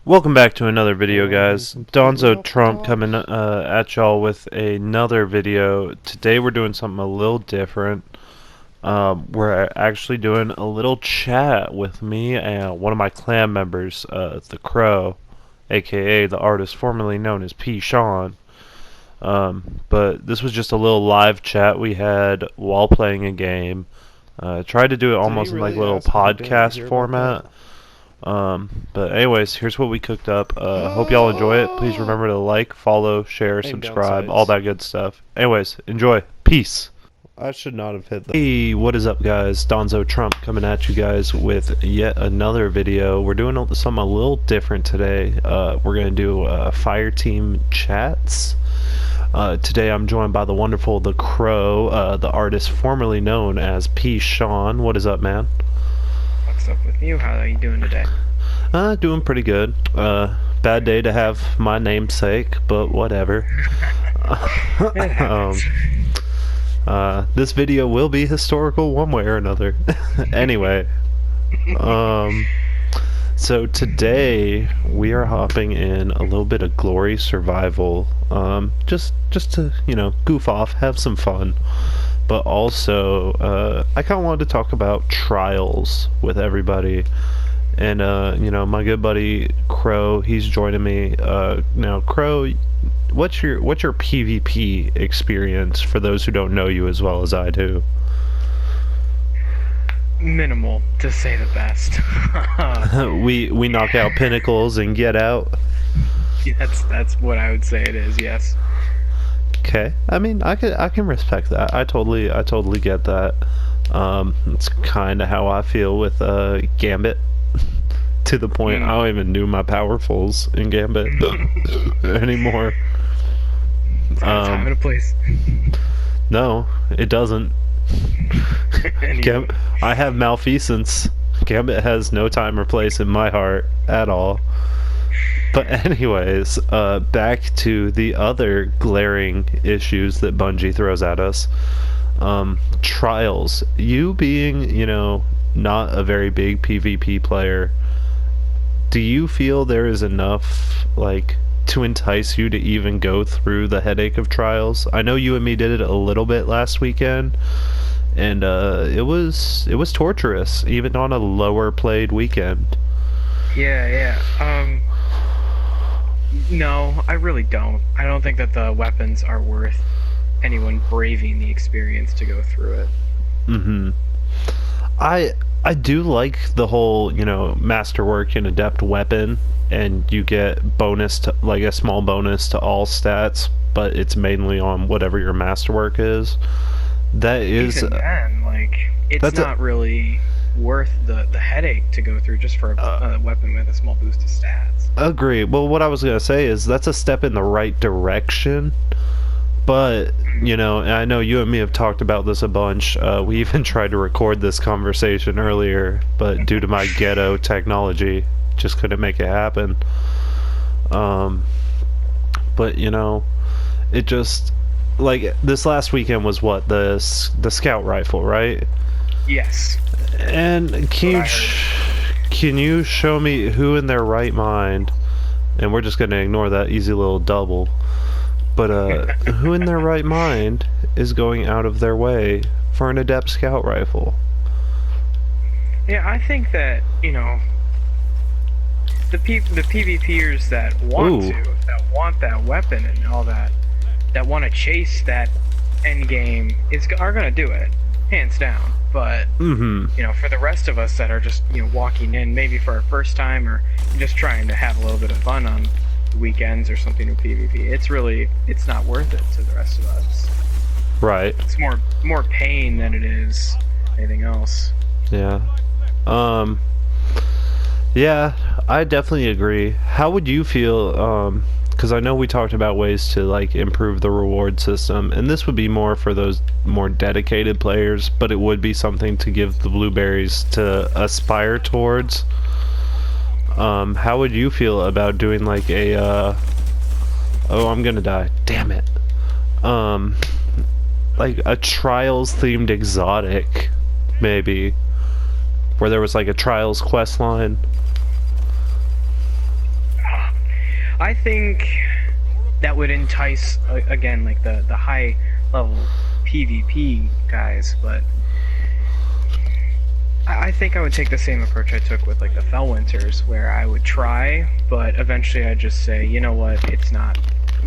Welcome back to another video, guys. Donzo Trump coming at y'all with another video. Today we're doing something a little different. We're actually doing a little chat with me and one of my clan members, theCrow, aka the artist formerly known as pt.1. But this was just a little live chat we had while playing a game. Tried to do it almost in like a little podcast format. But anyways, here's what we cooked up. Hope y'all enjoy it. Please remember to like, follow, share, subscribe, all that good stuff. Anyways, enjoy. Peace. I should not have hit that. Hey, what is up, guys? Donzo Trump coming at you guys with yet another video. We're doing something a little different today. We're going to do fireteam chats. Today I'm joined by the wonderful theCrow, the artist formerly known as P. Sean. What is up, man? What's up with you? How are you doing today? Doing pretty good. Bad day to have my namesake, but whatever. This video will be historical one way or another. Anyway, so today we are hopping in a little bit of glory survival, just to, you know, goof off, have some fun. But also, I kind of wanted to talk about trials with everybody. And, you know, my good buddy Crow, he's joining me. Now, Crow, what's your PvP experience for those who don't know you as well as I do? Minimal, to say the best. we knock out pinnacles and get out. That's what I would say it is, yes. Okay, I mean, I can respect that. I totally get that. It's kind of how I feel with Gambit. To the point I don't even do my powerfuls in Gambit anymore. Time and a place. No, it doesn't. I have malfeasance. Gambit has no time or place in my heart at all. But anyways, back to the other glaring issues that Bungie throws at us. Trials. You being, you know, not a very big PvP player, do you feel there is enough, like, to entice you to even go through the headache of trials? I know you and me did it a little bit last weekend, and it was torturous, even on a lower played weekend. Yeah. No, I really don't. I don't think that the weapons are worth anyone braving the experience to go through it. Mm-hmm. I do like the whole, you know, masterwork and adept weapon, and you get bonus to, like, a small bonus to all stats, but it's mainly on whatever your masterwork is. That is even then, like, it's not really worth the headache to go through just for a weapon with a small boost of stats. Agree. Well, what I was gonna say is that's a step in the right direction. But, you know, and I know you and me have talked about this a bunch. We even tried to record this conversation earlier, but due to my ghetto technology, just couldn't make it happen. But, you know, it just, like, this last weekend was what? The scout rifle, right? Yes. And can you show me who in their right mind, and we're just going to ignore that easy little double, but who in their right mind is going out of their way for an adept scout rifle? Yeah, I think that, you know, the PvPers that want that weapon and all that want to chase that end game are gonna do it, hands down. But you know, for the rest of us that are just, you know, walking in maybe for our first time or just trying to have a little bit of fun on weekends or something with PvP, it's not worth it to the rest of us. Right. It's more pain than it is anything else. Yeah. Yeah, I definitely agree. How would you feel, because I know we talked about ways to, like, improve the reward system, and this would be more for those more dedicated players, but it would be something to give the blueberries to aspire towards. How would you feel about doing, like, a, oh, I'm gonna die, damn it, like a trials themed exotic, maybe, where there was like a trials quest line? I think that would entice again like the high level PvP guys, but I think I would take the same approach I took with like the Fellwinters, where I would try, but eventually I'd just say, you know what, it's not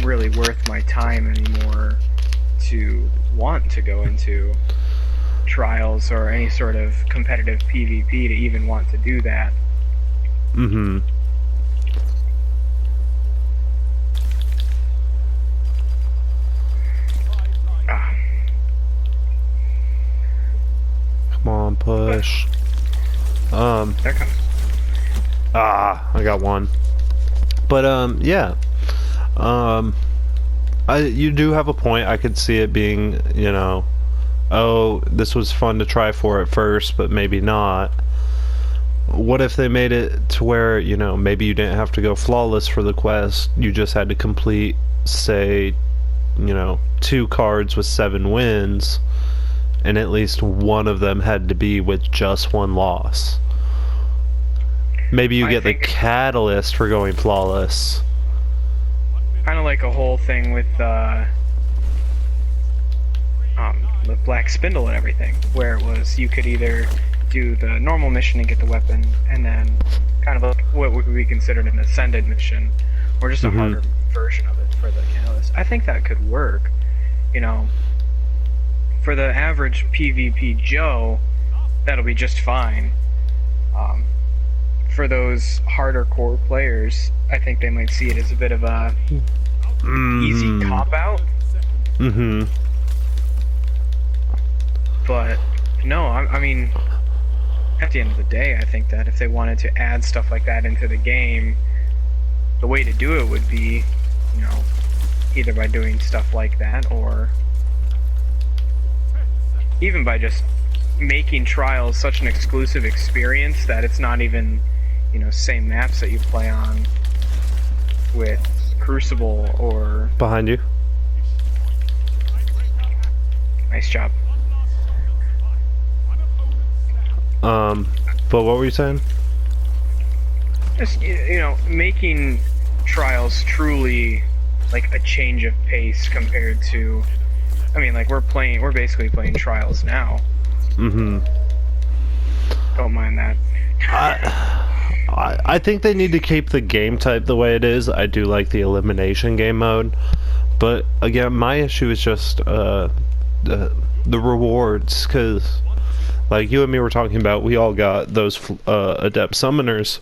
really worth my time anymore to want to go into trials or any sort of competitive PvP to even want to do that. Mm-hmm. Come on, push. There comes. I got one. But yeah. You do have a point. I could see it being, you know, oh, this was fun to try for at first, but maybe not. What if they made it to where, you know, maybe you didn't have to go flawless for the quest, you just had to complete, say, you know, 2 cards with 7 wins, and at least one of them had to be with just 1 loss. Maybe you get the catalyst for going flawless. Kind of like a whole thing with Black Spindle and everything, where it was you could either do the normal mission and get the weapon, and then kind of like what would be considered an ascended mission, or just a harder version of it for the catalyst. I think that could work, you know. For the average PvP Joe, that'll be just fine. For those harder core players, I think they might see it as a bit of a easy cop-out. Mm-hmm. But, no, I mean, at the end of the day, I think that if they wanted to add stuff like that into the game, the way to do it would be, you know, either by doing stuff like that, or even by just making trials such an exclusive experience that it's not even, you know, same maps that you play on with Crucible or... Behind you. Nice job. But what were you saying? Just, you know, making trials truly like a change of pace compared to, I mean, like we're basically playing trials now. Mm-hmm. Don't mind that. I think they need to keep the game type the way it is. I do like the elimination game mode, but again, my issue is just the rewards, because like you and me were talking about, we all got those adept summoners,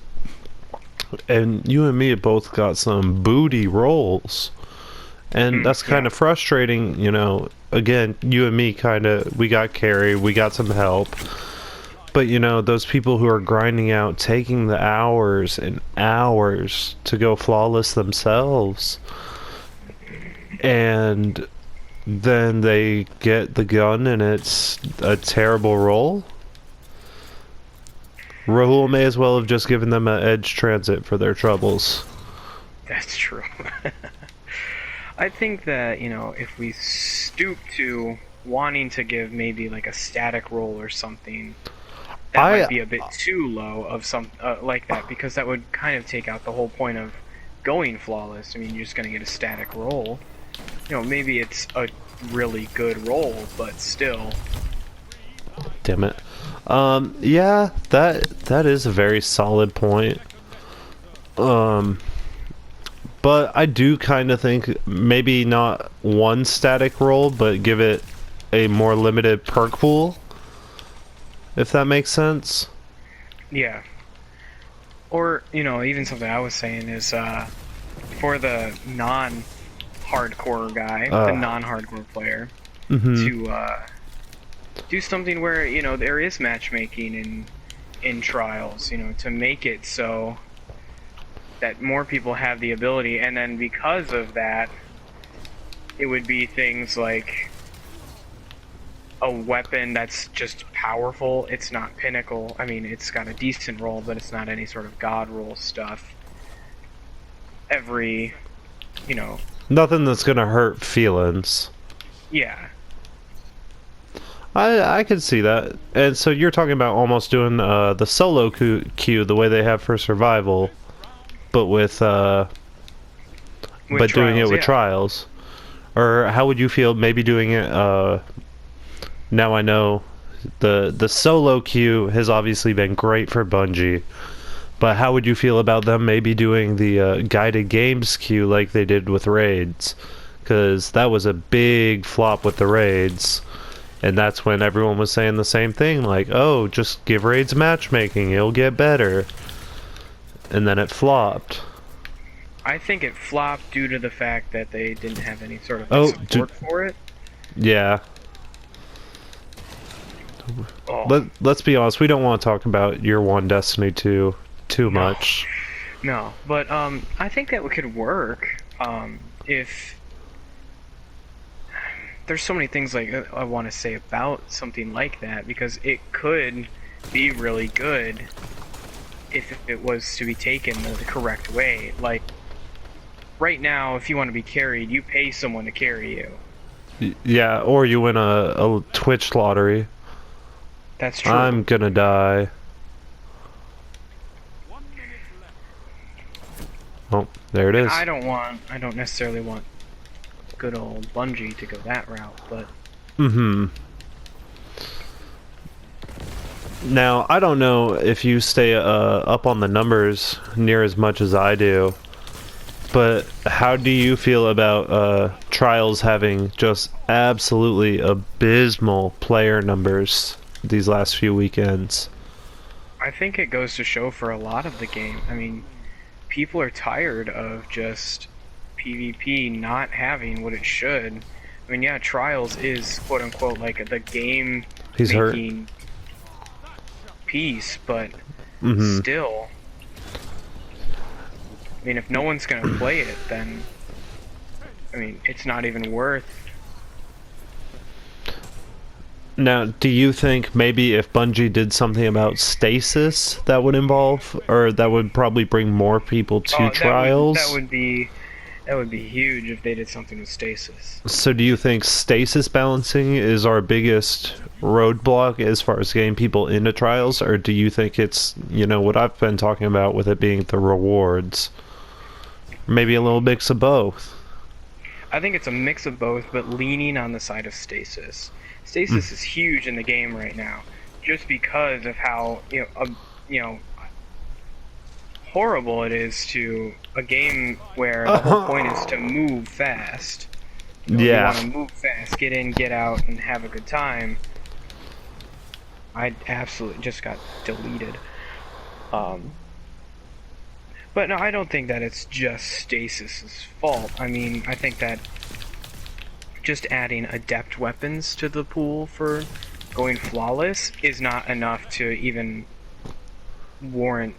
and you and me have both got some booty rolls, and that's kind of frustrating, you know. Again, you and me we got carry, we got some help, but you know, those people who are grinding out, taking the hours and hours to go flawless themselves, and then they get the gun and it's a terrible roll. Rahul may as well have just given them an edge transit for their troubles. That's true. I think that, you know, if we stoop to wanting to give maybe like a static roll or something, that might be a bit too low of some like that, because that would kind of take out the whole point of going flawless. I mean, you're just going to get a static roll. You know, maybe it's a really good roll, but still. Damn it. Yeah, that is a very solid point. But I do kind of think maybe not one static roll, but give it a more limited perk pool, if that makes sense. Yeah. Or, you know, even something I was saying is, for the non-hardcore guy, the non-hardcore player, to do something where, you know, there is matchmaking in trials, you know, to make it so that more people have the ability, and then because of that, it would be things like a weapon that's just powerful. It's not pinnacle. I mean, it's got a decent roll, but it's not any sort of god roll stuff. You know... Nothing that's gonna hurt feelings. Yeah. I could see that. And so you're talking about almost doing the solo queue the way they have for survival, but with but doing it trials, with yeah. trials? Or how would you feel maybe doing it, now I know the solo queue has obviously been great for Bungie, but how would you feel about them maybe doing the guided games queue like they did with raids? Because that was a big flop with the raids, and that's when everyone was saying the same thing, like, oh, just give raids matchmaking, it'll get better. And then it flopped. I think it flopped due to the fact that they didn't have any sort of Oh, support for it. Yeah. Let's be honest, we don't want to talk about Year 1 Destiny 2 too much. No, but I think that could work if there's so many things like I want to say about something like that, because it could be really good if it was to be taken the correct way. Like right now, if you want to be carried, you pay someone to carry you. Yeah, or you win a Twitch lottery. That's true. I'm gonna die. Oh, there it is. I don't necessarily want good old Bungie to go that route, but Now, I don't know if you stay up on the numbers near as much as I do, but how do you feel about Trials having just absolutely abysmal player numbers these last few weekends? I think it goes to show for a lot of the game. I mean, people are tired of just PvP not having what it should. I mean, yeah, Trials is quote-unquote like the game He's hurt. making piece, but still, I mean, if no one's gonna play it, then I mean, it's not even worth. Now, do you think maybe if Bungie did something about stasis that would involve, or that would probably bring more people to Trials? That would be huge if they did something with stasis. So do you think stasis balancing is our biggest roadblock as far as getting people into Trials, or do you think it's, you know, what I've been talking about with it being the rewards? Maybe a little mix of both. I think it's a mix of both, but leaning on the side of stasis. Stasis is huge in the game right now, just because of how horrible it is to a game where the whole point is to move fast. Yeah. You want to move fast, get in, get out, and have a good time. I absolutely just got deleted. But no, I don't think that it's just Stasis's fault. I mean, I think that just adding adept weapons to the pool for going flawless is not enough to even warrant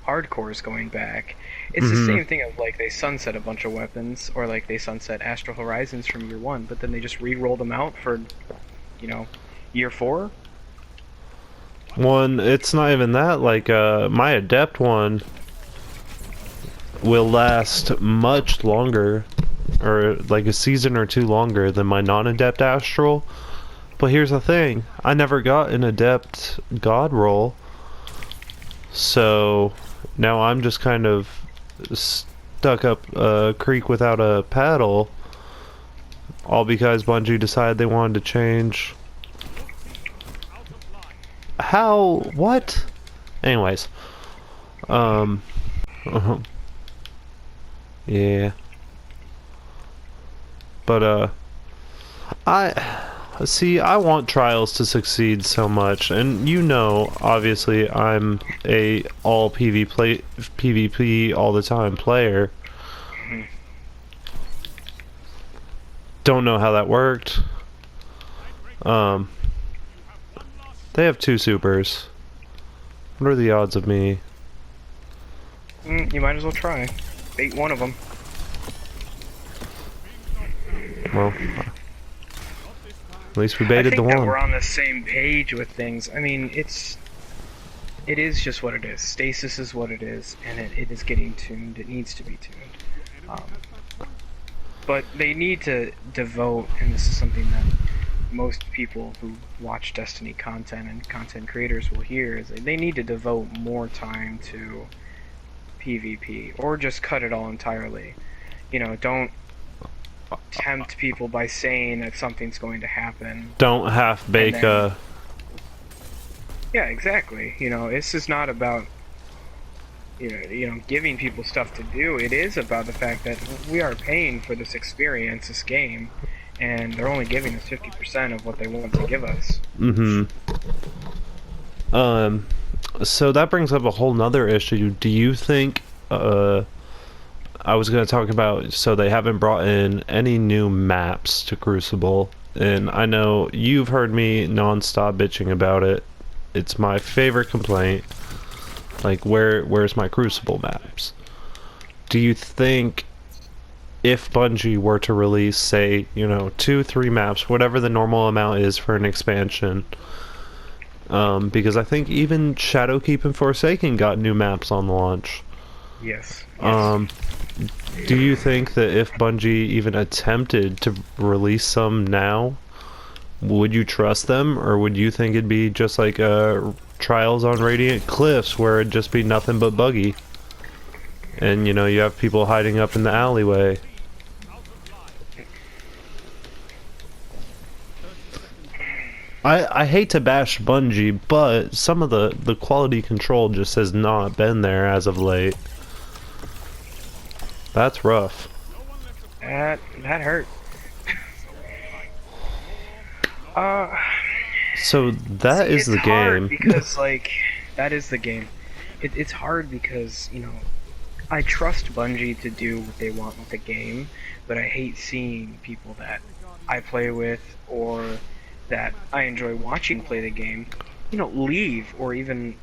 hardcores going back. It's the same thing of like they sunset a bunch of weapons, or like they sunset Astral Horizons from Year 1, but then they just re-roll them out for, Year 4. One, it's not even that. Like, my adept one will last much longer, or like a season or two longer than my non-adept Astral. But here's the thing, I never got an adept god roll, so now I'm just kind of stuck up a creek without a paddle, all because Bungie decided they wanted to change. How? What? Anyways, yeah. But I want Trials to succeed so much, and obviously I'm a all PvP all the time player. Don't know how that worked. They have 2 supers. What are the odds of me? You might as well try. Bait one of them. Well, at least we baited the I think that one. we're on the same page with things. I mean, it is just what it is. Stasis is what it is, and it is getting tuned. It needs to be tuned. But they need to devote, and this is something that most people who watch Destiny content and content creators will hear, is they need to devote more time to PvP, or just cut it all entirely. don't tempt people by saying that something's going to happen. Don't half bake then, yeah, exactly. This is not about giving people stuff to do. It is about the fact that we are paying for this experience, this game, and they're only giving us 50% of what they want to give us. So that brings up a whole nother issue. Do you think, I was going to talk about, so they haven't brought in any new maps to Crucible, and I know you've heard me non-stop bitching about it. It's my favorite complaint. Like, where's my Crucible maps? Do you think if Bungie were to release, say, 2-3 maps, whatever the normal amount is for an expansion, because I think even Shadowkeep and Forsaken got new maps on launch. Yes. Do you think that if Bungie even attempted to release some now, would you trust them, or would you think it'd be just like Trials on Radiant Cliffs, where it'd just be nothing but buggy, and you have people hiding up in the alleyway? I hate to bash Bungie, but some of the quality control just has not been there as of late. That's rough. That hurt. So that is the game. Because that is the game. It's hard because I trust Bungie to do what they want with the game, but I hate seeing people that I play with or that I enjoy watching play the game, leave or even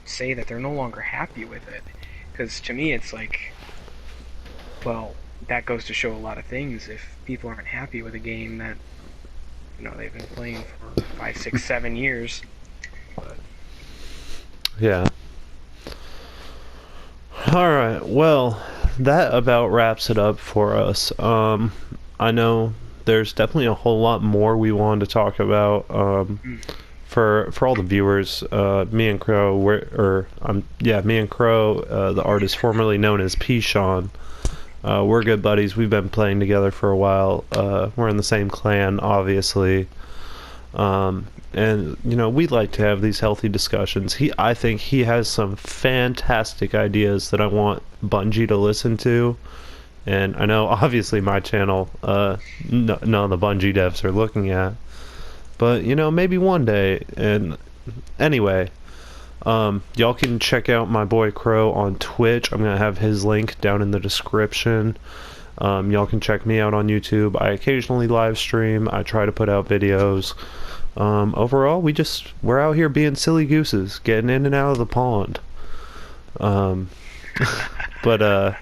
say that they're no longer happy with it. Because to me, it's like, well, that goes to show a lot of things. If people aren't happy with a game that they've been playing for 5, 6, 7 years. But yeah. Alright, well, that about wraps it up for us. I know there's definitely a whole lot more we wanted to talk about. For all the viewers, me and Crow, me and Crow, the artist formerly known as P-Sean, we're good buddies. We've been playing together for a while. We're in the same clan, obviously. And we'd like to have these healthy discussions. I think he has some fantastic ideas that I want Bungie to listen to. And I know, obviously, my channel, none of the Bungie devs are looking at. But, maybe one day. And anyway, y'all can check out my boy Crow on Twitch. I'm going to have his link down in the description. Y'all can check me out on YouTube. I occasionally live stream. I try to put out videos. Overall, we're out here being silly gooses, getting in and out of the pond. But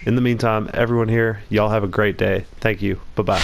in the meantime, everyone here, y'all have a great day. Thank you. Bye-bye.